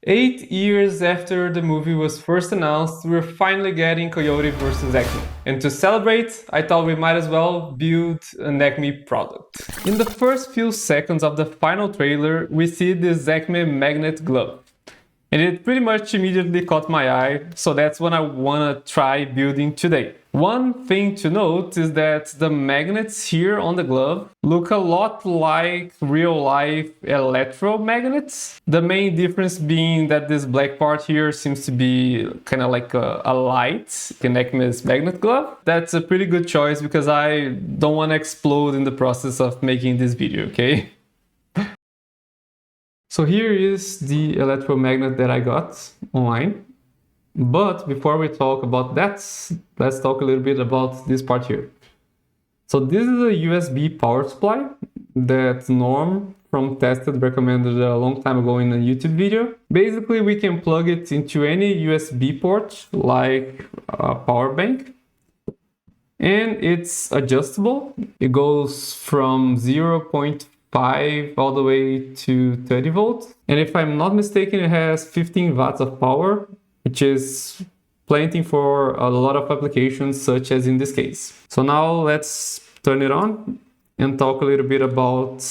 8 years after the movie was first announced, we're finally getting Coyote versus Acme. And to celebrate, I thought we might as well build an Acme product. In the first few seconds of the final trailer, we see this Acme magnet glove. And it pretty much immediately caught my eye, so that's what I want to try building today. One thing to note is that the magnets here on the glove look a lot like real-life electromagnets. The main difference being that this black part here seems to be kind of like a light in Acme's magnet glove. That's a pretty good choice because I don't want to explode in the process of making this video, okay? So here is the electromagnet that I got online. But before we talk about that, let's talk a little bit about this part here. So this is a USB power supply that Norm from Tested recommended a long time ago in a YouTube video. Basically, we can plug it into any USB port, like a power bank. And it's adjustable. It goes from 0.5 all the way to 30 volts. And if I'm not mistaken, it has 15 watts of power, which is plenty for a lot of applications, such as in this case. So now let's turn it on and talk a little bit about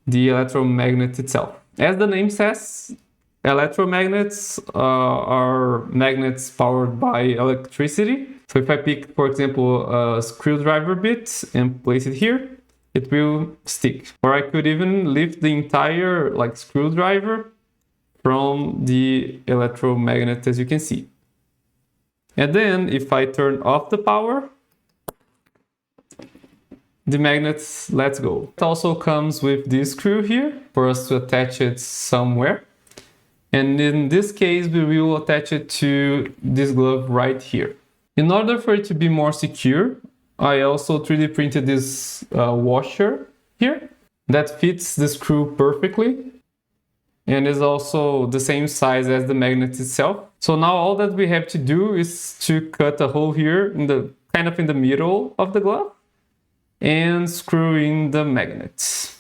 the electromagnet itself. As the name says, electromagnets are magnets powered by electricity. So if I pick, for example, a screwdriver bit and place it here, it will stick. Or I could even lift the entire screwdriver from the electromagnet, as you can see. And then if I turn off the power, the magnet lets go. It also comes with this screw here for us to attach it somewhere. And in this case, we will attach it to this glove right here. In order for it to be more secure, I also 3D printed this washer here that fits the screw perfectly and is also the same size as the magnet itself. So now all that we have to do is to cut a hole here in the kind of in the middle of the glove and screw in the magnets.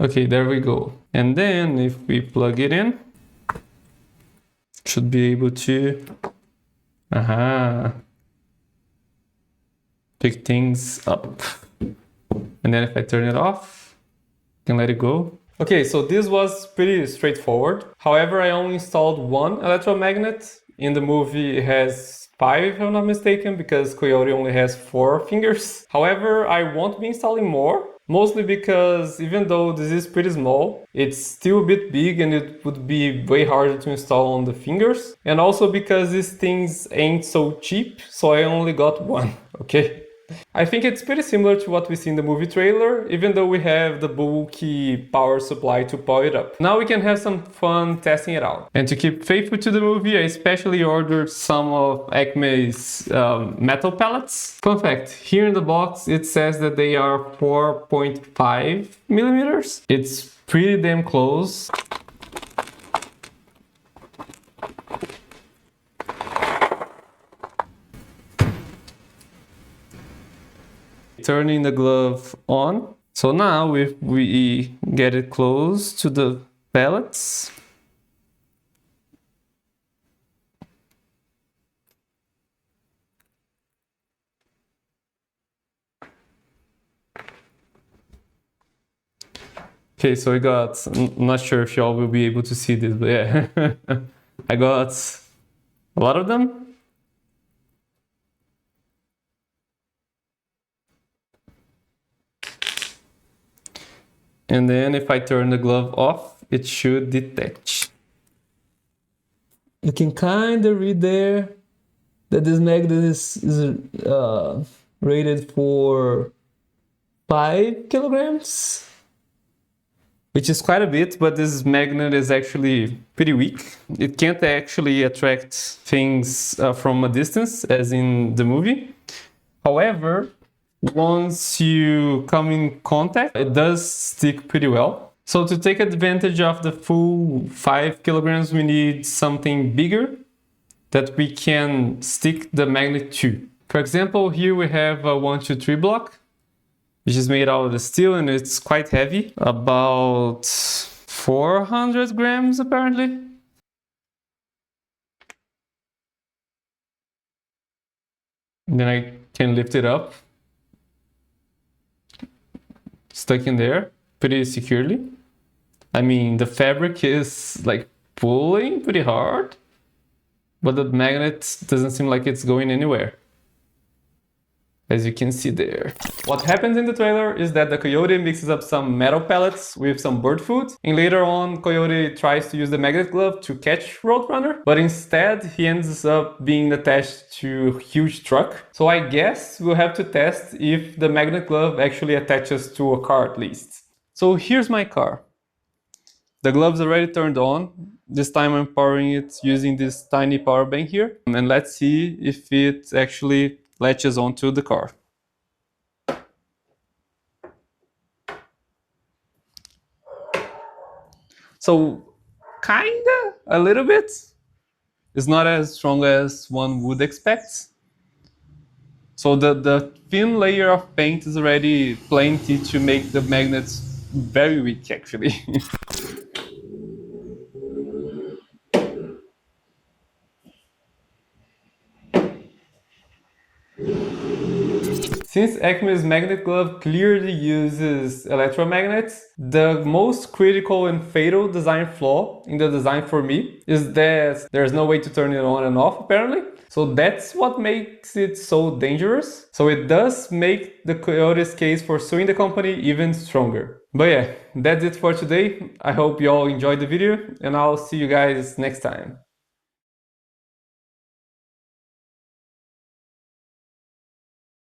Okay, there we go. And then if we plug it in, should be able to pick things up. And then if I turn it off, I can let it go. Okay, so this was pretty straightforward. However, I only installed one electromagnet. In the movie, it has 5, if I'm not mistaken, because Coyote only has 4 fingers. However, I won't be installing more. Mostly because even though this is pretty small, it's still a bit big and it would be way harder to install on the fingers. And also because these things ain't so cheap, so I only got one, okay? I think it's pretty similar to what we see in the movie trailer, even though we have the bulky power supply to power it up. Now we can have some fun testing it out. And to keep faithful to the movie, I especially ordered some of Acme's metal pellets. Fun fact, here in the box it says that they are 4.5 millimeters. It's pretty damn close. Turning the glove on. So now if we get it close to the pellets, okay, so I got, I'm not sure if y'all will be able to see this, but yeah, I got a lot of them. And then if I turn the glove off, it should detach. You can kind of read there that this magnet is rated for 5 kilograms, which is quite a bit, but this magnet is actually pretty weak. It can't actually attract things from a distance, as in the movie. However, once you come in contact, it does stick pretty well. So to take advantage of the full 5 kilograms, we need something bigger that we can stick the magnet to. For example, here we have a 123 block, which is made out of the steel and it's quite heavy, about 400 grams apparently. And then I can lift it up, stuck in there pretty securely. I mean, the fabric is like pulling pretty hard, but the magnet doesn't seem like it's going anywhere, as you can see there. What happens in the trailer is that the Coyote mixes up some metal pellets with some bird food, and later on Coyote tries to use the magnet glove to catch Roadrunner, but instead he ends up being attached to a huge truck. So I guess we'll have to test if the magnet glove actually attaches to a car at least. So here's my car. The glove's already turned on. This time I'm powering it using this tiny power bank here. And let's see if it actually latches onto the car. So kinda, a little bit. It's not as strong as one would expect. So the thin layer of paint is already plenty to make the magnets very weak actually. Since Acme's magnet glove clearly uses electromagnets, the most critical and fatal design flaw in the design for me is that there's no way to turn it on and off apparently. So that's what makes it so dangerous. So it does make the Coyote's case for suing the company even stronger. But yeah, that's it for today. I hope you all enjoyed the video and I'll see you guys next time.